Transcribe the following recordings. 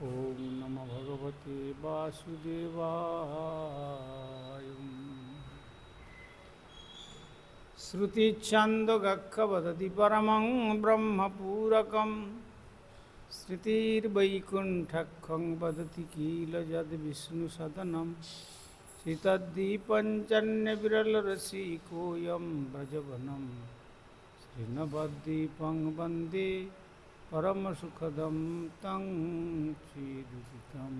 ओम नमो भगवते वासुदेवाय। श्रुतिछन्दोगक्खवदति परमं ब्रह्मपूरकं श्रुतिर्वैकुण्ठखं वदति किल यद्विष्णुसदनं श्रीतद्दीपञ्चन्यविरलरसिकोऽयं व्रजवनं श्रीनवद्वीपं वन्दे परमसुखदं तं श्रीदुहितं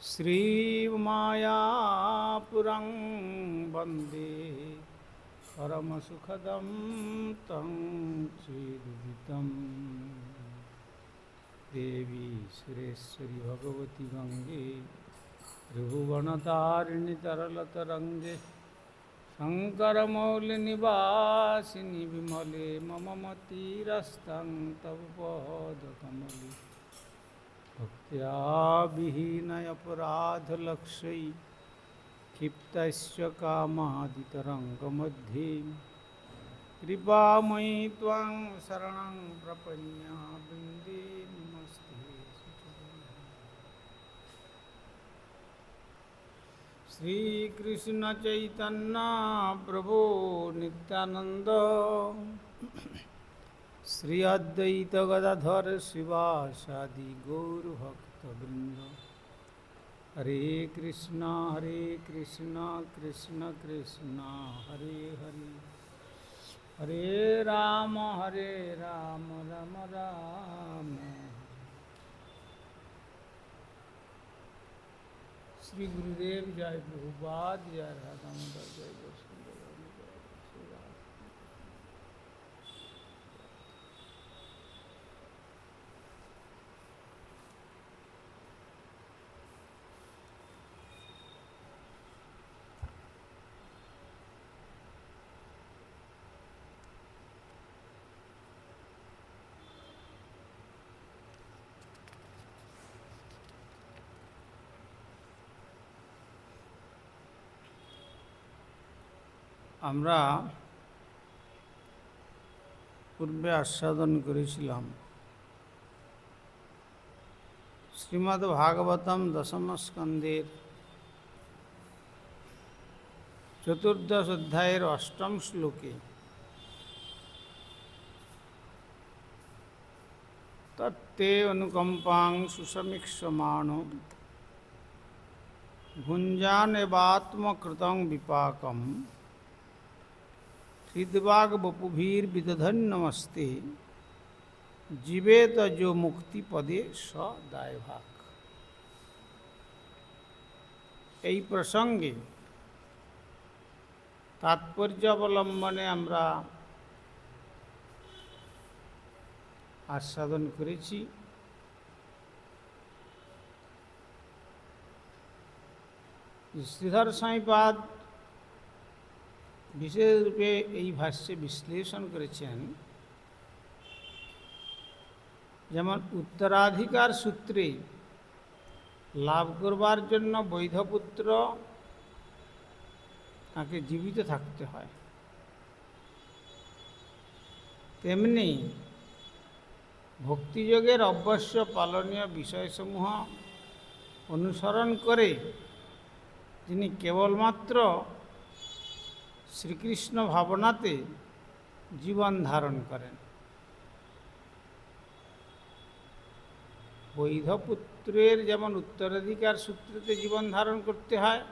श्रीमायापुरं वन्दे परमसुखदं तं श्रीदुहितं। देवी सुरेश्वरी भगवती गंगे त्रिभुवनतारिणि तरलतरङ्गे शङ्करमौलिनिवासिनि विमले मम मतिरस्तं तव पदकमले। भक्त्या विहीनयपराधलक्ष्यै क्षिप्तस्य कामादितरङ्गमध्ये कृपामयि त्वां शरणं प्रपन्या वन्दे नमस्ते। श्रीकृष्ण चैतन्य प्रभु नित्यानंद श्री अद्वैत गदाधर शिवासादि गौरभक्तवृंद। हरे कृष्ण कृष्ण कृष्ण हरे हरे, हरे राम राम राम। श्री गुरुदेव जय प्रभुपाद, जय राधा दामोदर, जय वसुदेव। আমরা পূর্বে আস্বাদন করেছিলাম শ্রীমদ্ ভাগবতম দশম স্কন্ধের চতুর্দশ অধ্যায়ের অষ্টম শ্লোকে তত্তে অনুকম্পাং সুসমীক্ষমাণ ভুঞ্জানেবাত্মকৃতং বিপাকম হৃদবাগ বপুভীর্বিদধন নমস্তে জীবেত যো মুক্তি পদে স দায়ভাগ। এই প্রসঙ্গে তাৎপর্য অবলম্বনে আমরা আস্বাদন করেছি। শ্রীধর স্বামীপাদ বিশেষ রূপে এই ভাষ্যে বিশ্লেষণ করেছেন, যেমন উত্তরাধিকার সূত্রে লাভ করবার জন্য বৈধপুত্র তাকে জীবিত থাকতে হয়, তেমনি ভক্তিযোগের অবশ্য পালনীয় বিষয়সমূহ অনুসরণ করে যিনি কেবলমাত্র শ্রীকৃষ্ণ ভাবনাতে জীবন ধারণ করেন। বৈধপুত্রের যেমন উত্তরাধিকার সূত্রেতে জীবন ধারণ করতে হয়,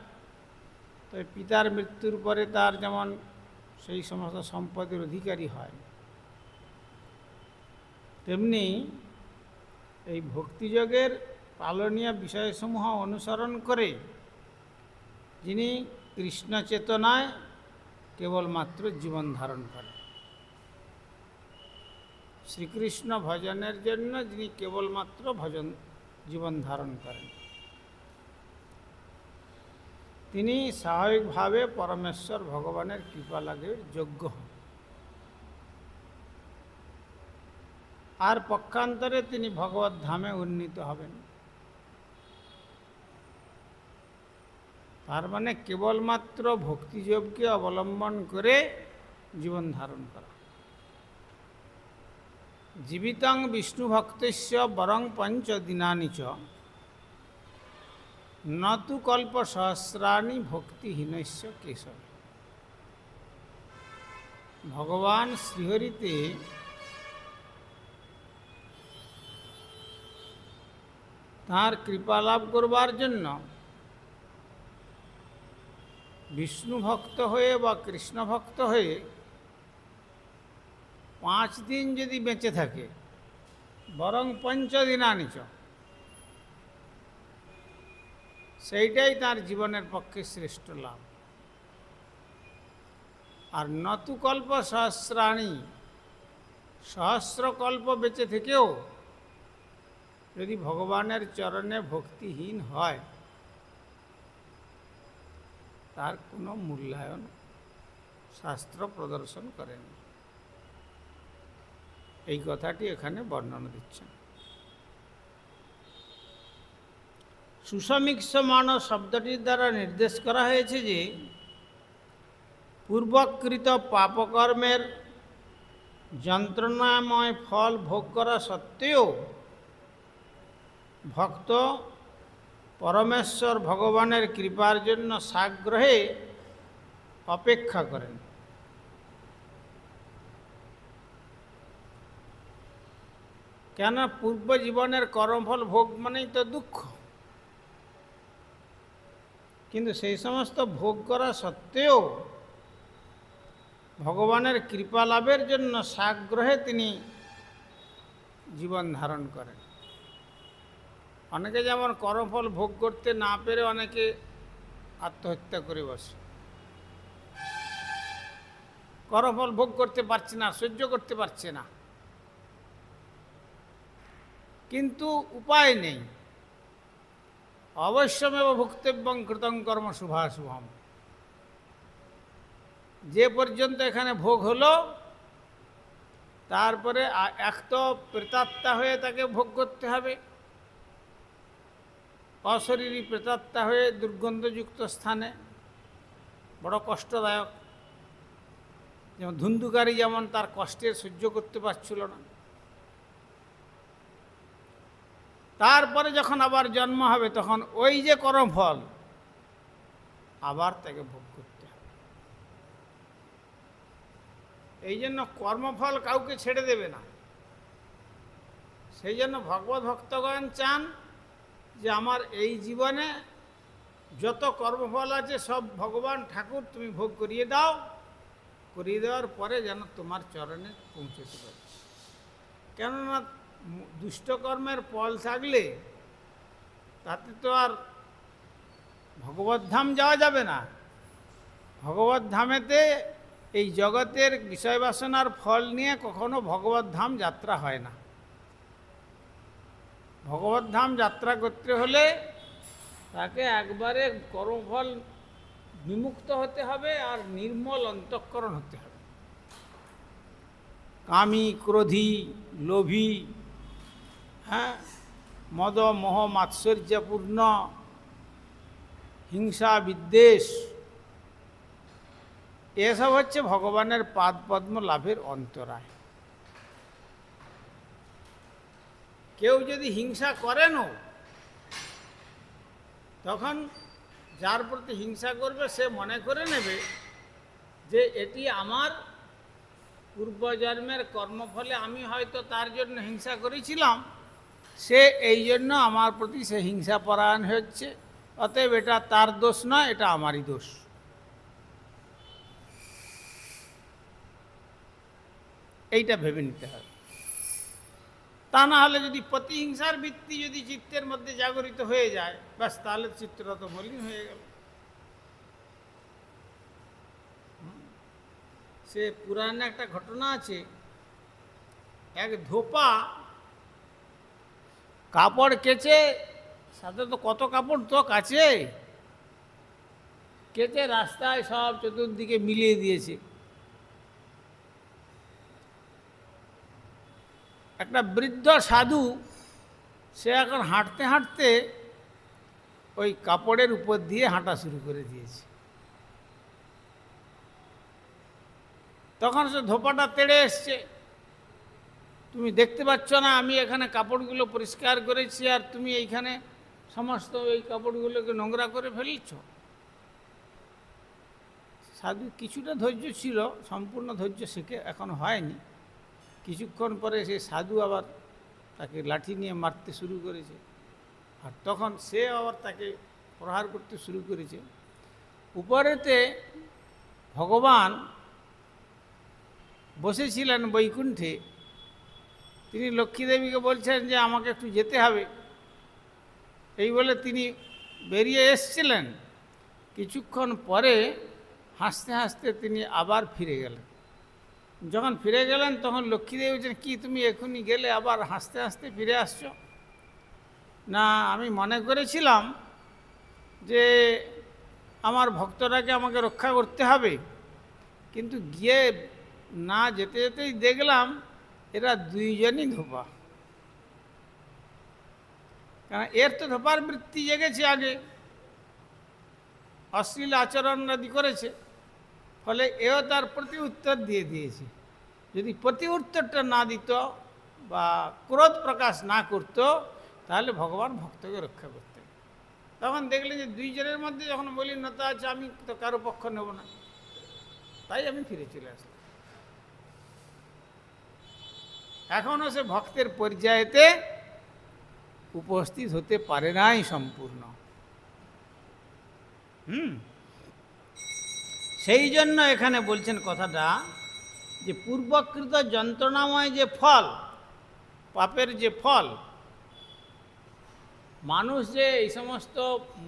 তবে পিতার মৃত্যুর পরে তার যেমন সেই সমস্ত সম্পদের অধিকারী হয়, তেমনি এই ভক্তিযোগের পালনীয় বিষয়সমূহ অনুসরণ করে যিনি কৃষ্ণ চেতনায় কেবলমাত্র জীবন ধারণ করেন, শ্রীকৃষ্ণ ভজনের জন্য যিনি কেবলমাত্র জীবন ধারণ করেন, তিনি স্বাভাবিকভাবে পরমেশ্বর ভগবানের কৃপা লাভের যোগ্য হন। আর পক্ষান্তরে তিনি ভগবত ধামে উন্নীত হবেন। তার মানে কেবলমাত্র ভক্তিযোগকে অবলম্বন করে জীবন ধারণ করা। জীবিতং বিষ্ণুভক্তস্য বরং পঞ্চদিনানি চ নতু কল্প সহস্রাণি ভক্তিহীনস্য কেশব। ভগবান শ্রীহরিতে তাঁর কৃপা লাভ করবার জন্য বিষ্ণু ভক্ত হয়ে বা কৃষ্ণ ভক্ত হয়ে 5 দিন যদি বেঁচে থাকে, বরং পঞ্চদিনানি চ, সেইটাই তার জীবনের পক্ষে শ্রেষ্ঠ লাভ। আর নতু কল্প সহস্রাণি, সহস্র কল্প বেঁচে থেকেও যদি ভগবানের চরণে ভক্তিহীন হয়, তার কোনো মূল্যায়ন শাস্ত্র প্রদর্শন করেন। এই কথাটি এখানে বর্ণনা দিচ্ছেন। সুসমীক্ষমান শব্দটির দ্বারা নির্দেশ করা হয়েছে যে পূর্বকৃত পাপকর্মের যন্ত্রণাময় ফল ভোগ করা সত্ত্বেও ভক্ত পরমেশ্বর ভগবানের কৃপার জন্য সাগ্রহে অপেক্ষা করেন। কেন? পূর্ব জীবনের কর্মফল ভোগ মানেই তো দুঃখ, কিন্তু সেই সমস্ত ভোগ করা সত্ত্বেও ভগবানের কৃপা লাভের জন্য সাগ্রহে তিনি জীবন ধারণ করেন। অনেকে যেমন কর্মফল ভোগ করতে না পেরে অনেকে আত্মহত্যা করে বসে। কর্মফল ভোগ করতে পারছে না, সহ্য করতে পারছে না, কিন্তু উপায় নেই। অবশ্যমেব ভুক্তব্যং কৃতং কর্ম শুভাশুভম। যে পর্যন্ত এখানে ভোগ হলো, তারপরে এক তো প্রেতাত্মা হয়ে তাকে ভোগ করতে হবে, অশরীরী প্রেতাত্মা হয়ে দুর্গন্ধযুক্ত স্থানে, বড় কষ্টদায়ক। যেমন ধুন্ধুকারী যেমন তার কষ্টের সহ্য করতে পারছিল না, তারপরে যখন আবার জন্ম হবে তখন ওই যে কর্মফল আবার তাকে ভোগ করতে হবে। এই জন্য কর্মফল কাউকে ছেড়ে দেবে না। সেই জন্য ভগবত ভক্তগণ চান যে আমার এই জীবনে যত কর্মফল আছে সব ভগবান ঠাকুর তুমি ভোগ করিয়ে দাও, করিয়ে দেওয়ার পরে যেন তোমার চরণে পৌঁছতে পারে। কেননা দুষ্টকর্মের ফল থাকলে তাতে তো আর ভগবত ধাম যাওয়া যাবে না। ভগবত ধামেতে এই জগতের বিষয় বাসনার ফল নিয়ে কখনো ভগবত ধাম যাত্রা হয় না। ভগবত ধাম যাত্রা করতে হলে তাকে একবারে কর্মফল বিমুক্ত হতে হবে আর নির্মল অন্তঃকরণ হতে হবে। কামী, ক্রোধী, লোভী, মদ মোহ মাৎসর্যপূর্ণ, হিংসা, বিদ্বেষ, এসব হচ্ছে ভগবানের পাদপদ্ম লাভের অন্তরায়। কেউ যদি হিংসা করেনও, তখন যার প্রতি হিংসা করবে সে মনে করে নেবে যে এটি আমার পূর্বজন্মের কর্মফলে আমি হয়তো তার জন্য হিংসা করেছিলাম, সে এই জন্য আমার প্রতি সে হিংসা পরায়ণ হচ্ছে, অতএব এটা তার দোষ নয়, এটা আমারই দোষ। এইটা ভেবে নিতে হবে। তা না হলে যদি প্রতিহিংসার বৃত্তি যদি চিত্তের মধ্যে জাগরিত হয়ে যায়, ব্যাস, তাহলে চিত্তটা তো মলিন হয়ে গেল। সে পুরাণে একটা ঘটনা আছে, এক ধোপা কাপড় কেচে, সাথে তো কত কাপড় তো কাছে, কেচে রাস্তায় সব চতুর্দিকে মিলিয়ে দিয়েছে। একটা বৃদ্ধ সাধু, সে এখন হাঁটতে হাঁটতে ওই কাপড়ের উপর দিয়ে হাঁটা শুরু করে দিয়েছে। তখন সে ধোপাটা তেড়ে এসছে, তুমি দেখতে পাচ্ছ না আমি এখানে কাপড়গুলো পরিষ্কার করেছি আর তুমি এইখানে সমস্ত এই কাপড়গুলোকে নোংরা করে ফেলছ। সাধু কিছুটা ধৈর্য ছিল, সম্পূর্ণ ধৈর্য শিখে এখন হয়নি। কিছুক্ষণ পরে সেই সাধু আবার তাকে লাঠি নিয়ে মারতে শুরু করেছে, আর তখন সে আবার তাকে প্রহার করতে শুরু করেছে। উপরেতে ভগবান বসেছিলেন বৈকুণ্ঠে, তিনি লক্ষ্মীদেবীকে বলছেন যে আমাকে একটু যেতে হবে, এই বলে তিনি বেরিয়ে এসছিলেন। কিছুক্ষণ পরে হাসতে হাসতে তিনি আবার ফিরে গেলেন। যখন ফিরে গেলেন তখন লক্ষ্মীদেবী বলছেন, কি তুমি এখনই গেলে আবার হাসতে হাসতে ফিরে আসছো? না, আমি মনে করেছিলাম যে আমার ভক্তরাকে আমাকে রক্ষা করতে হবে, কিন্তু গিয়ে না যেতে যেতেই দেখলাম এরা দুইজনই ধোপা। কারণ এর তো ধোপার বৃত্তি জেগেছে, আগে অশ্লীল আচরণ আদি করেছে, ফলে এও তার প্রতি উত্তর দিয়ে দিয়েছে। যদি প্রতি উত্তরটা না দিত বা ক্রোধ প্রকাশ না করত, তাহলে ভগবান ভক্তকে রক্ষা করতেন। তখন দেখলেন যে দুইজনের মধ্যে যখন মলিনতা আছে, আমি তো কারো পক্ষ নেব না, তাই আমি ফিরে চলে আসলাম। এখনও সে ভক্তের পর্যায়েতে উপস্থিত হতে পারে নাই সম্পূর্ণ। সেই জন্য এখানে বলছেন কথাটা যে পূর্বকৃত যন্ত্রণাময় যে ফল, পাপের যে ফল, মানুষ যে এই সমস্ত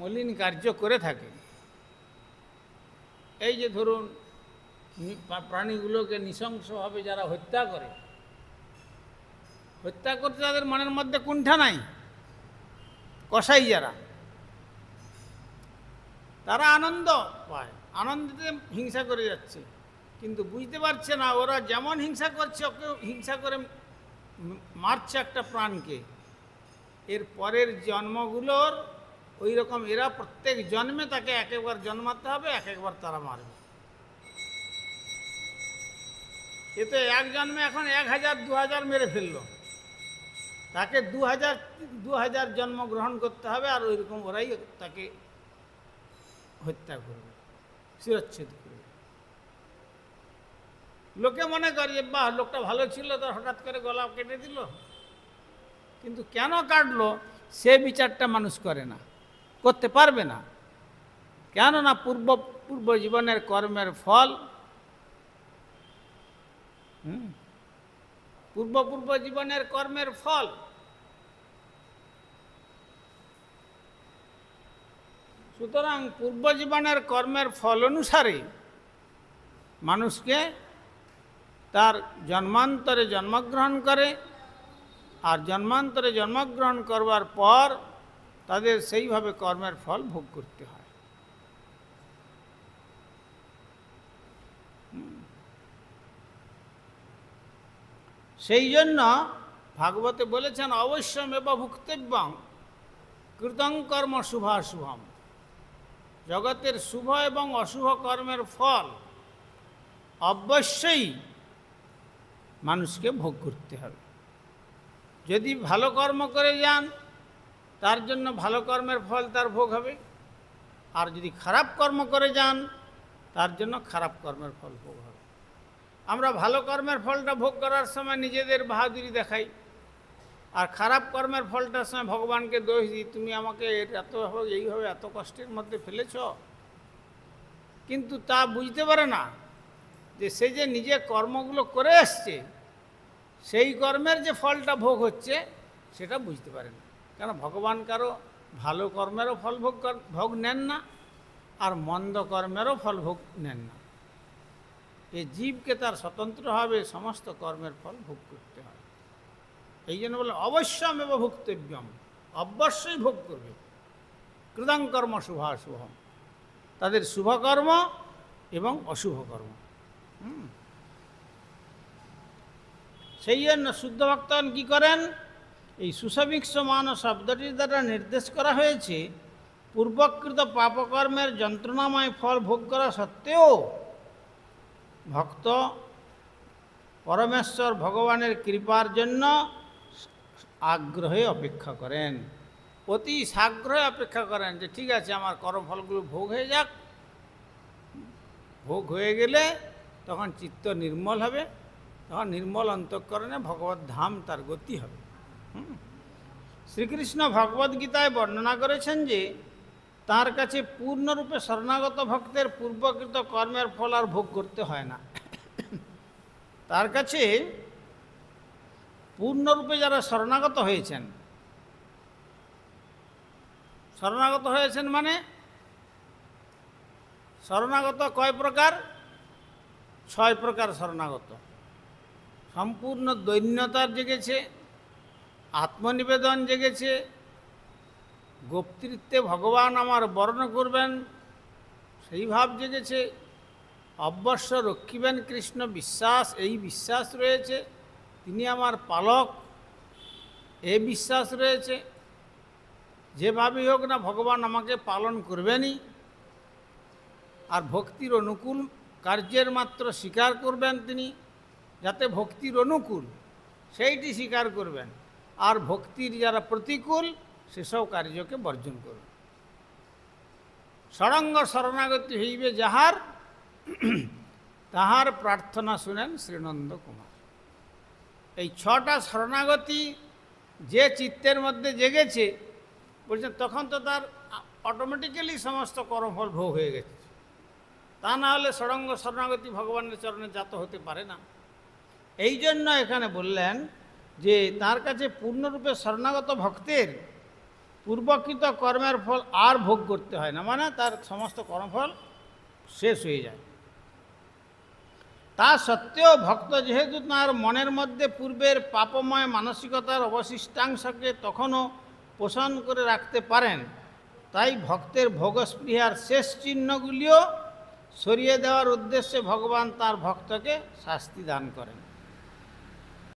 মলিন কার্য করে থাকে, এই যে ধরুন প্রাণীগুলোকে নৃশংসভাবে যারা হত্যা করে, হত্যা করতে তাদের মনের মধ্যে কুণ্ঠা নাই, কসাই যারা, তারা আনন্দ পায়, আনন্দতে হিংসা করে যাচ্ছে, কিন্তু বুঝতে পারছে না ওরা যেমন হিংসা করছে, ওকে হিংসা করে মারছে একটা প্রাণকে, এর পরের জন্মগুলোর ওই রকম এরা প্রত্যেক জন্মে তাকে এক একবার জন্মাতে হবে, এক একবার তারা মারবে। এতে এক জন্মে এখন 1000 2000 মেরে ফেললো, তাকে 2000 জন্ম গ্রহণ করতে হবে, আর ওই রকম ওরাই তাকে হত্যা করবে, শিরচ্ছেদ করবে। লোকে মনে করে যে বাহ, লোকটা ভালো ছিল, তার হঠাৎ করে গলা কেটে দিল, কিন্তু কেন কাটলো সে বিচারটা মানুষ করে না, করতে পারবে না। কেননা পূর্ব জীবনের কর্মের ফল, পূর্ব জীবনের কর্মের ফল। সুতরাং পূর্ব জীবনের কর্মের ফল অনুসারে মানুষকে তার জন্মান্তরে জন্মগ্রহণ করে, আর জন্মান্তরে জন্মগ্রহণ করবার পর তাদের সেইভাবে কর্মের ফল ভোগ করতে হয়। সেই জন্য ভাগবতে বলেছেন, অবশ্যমেব ভুক্তব্যং কৃতং কর্ম শুভাশুভম। জগতের শুভ এবং অশুভ কর্মের ফল অবশ্যই মানুষকে ভোগ করতে হবে। যদি ভালো কর্ম করে যান, তার জন্য ভালো কর্মের ফল তার ভোগ হবে, আর যদি খারাপ কর্ম করে যান, তার জন্য খারাপ কর্মের ফল ভোগ হবে। আমরা ভালো কর্মের ফলটা ভোগ করার সময় নিজেদের বাহাদুরি দেখাই, আর খারাপ কর্মের ফলটার সময় ভগবানকে দোষ দিই, তুমি আমাকে এইভাবে এত কষ্টের মধ্যে ফেলেছ। কিন্তু তা বুঝতে পারে না যে সে যে নিজে কর্মগুলো করে এসছে, সেই কর্মের যে ফলটা ভোগ হচ্ছে সেটা বুঝতে পারে না। কারণ ভগবান কারো ভালো কর্মেরও ফল ভোগ নেন না, আর মন্দ কর্মেরও ফল ভোগ নেন না। এই জীবকে তার স্বতন্ত্রভাবে সমস্ত কর্মের ফল ভোগ করতে হয়। এই জন্য বলে অবশ্যমেব ভুক্তব্যম, অবশ্যই ভোগ করবে। কৃতং কর্ম শুভাশুভম, তাদের শুভকর্ম এবং অশুভ কর্ম। সেই জন্য শুদ্ধ ভক্তগণ কী করেন, এই সুসভিক্ষমান শব্দটির দ্বারা নির্দেশ করা হয়েছে পূর্বকৃত পাপকর্মের যন্ত্রণাময় ফল ভোগ করা সত্ত্বেও ভক্ত পরমেশ্বর ভগবানের কৃপার জন্য আগ্রহে অপেক্ষা করেন, অতি সাগ্রহে অপেক্ষা করেন যে ঠিক আছে আমার কর্মফলগুলো ভোগ হয়ে যাক। ভোগ হয়ে গেলে তখন চিত্ত নির্মল হবে, তখন নির্মল অন্তঃকরণে ভগবত ধাম তার গতি হবে। শ্রীকৃষ্ণ ভগবদ্গীতায় বর্ণনা করেছেন যে তার কাছে পূর্ণরূপে শরণাগত ভক্তের পূর্বকৃত কর্মের ফল আর ভোগ করতে হয় না। তার কাছে পূর্ণরূপে যারা শরণাগত হয়েছেন, শরণাগত হয়েছেন মানে শরণাগত কয় প্রকার? 6 প্রকার শরণাগত। সম্পূর্ণ দৈন্যতার জেগেছে, আত্মনিবেদন জেগেছে, গোপ্তৃত্বে ভগবান আমার বর্ণ করবেন সেই ভাব জেগেছে, অবশ্য রক্ষিবেন কৃষ্ণ বিশ্বাস, এই বিশ্বাস রয়েছে, তিনি আমার পালক এই বিশ্বাস রয়েছে, যেভাবেই হোক না ভগবান আমাকে পালন করবেনই। আর ভক্তির অনুকূল কার্যের মাত্র স্বীকার করবেন তিনি, যাতে ভক্তির অনুকূল সেইটি স্বীকার করবেন, আর ভক্তির যারা প্রতিকূল সেসব কার্যকে বর্জন করবেন। ষড়ঙ্গ শরণাগতি হইবে যাহার, তাহার প্রার্থনা শুনেন শ্রীনন্দ কুমার। এই 6টা শরণাগতি যে চিত্তের মধ্যে জেগেছে বলছেন তখন তো তার অটোমেটিক্যালি সমস্ত কর্মফল ভোগ হয়ে গেছে, তা না হলে ষড়ঙ্গ শরণাগতি ভগবানের চরণে জাত হতে পারে না। এই জন্য এখানে বললেন যে তার কাছে পূর্ণরূপে শরণাগত ভক্তের পূর্বকৃত কর্মের ফল আর ভোগ করতে হয় না, মানে তার সমস্ত কর্মফল শেষ হয়ে যায়। তা সত্ত্বেও ভক্ত যেহেতু তার মনের মধ্যে পূর্বের পাপময় মানসিকতার অবশিষ্টাংশকে তখনও পোষণ করে রাখতে পারেন, তাই ভক্তের ভোগস্পৃহার শেষ চিহ্নগুলিও সরিয়ে দেওয়ার উদ্দেশ্যে ভগবান তার ভক্তকে শাস্তি দান করেন।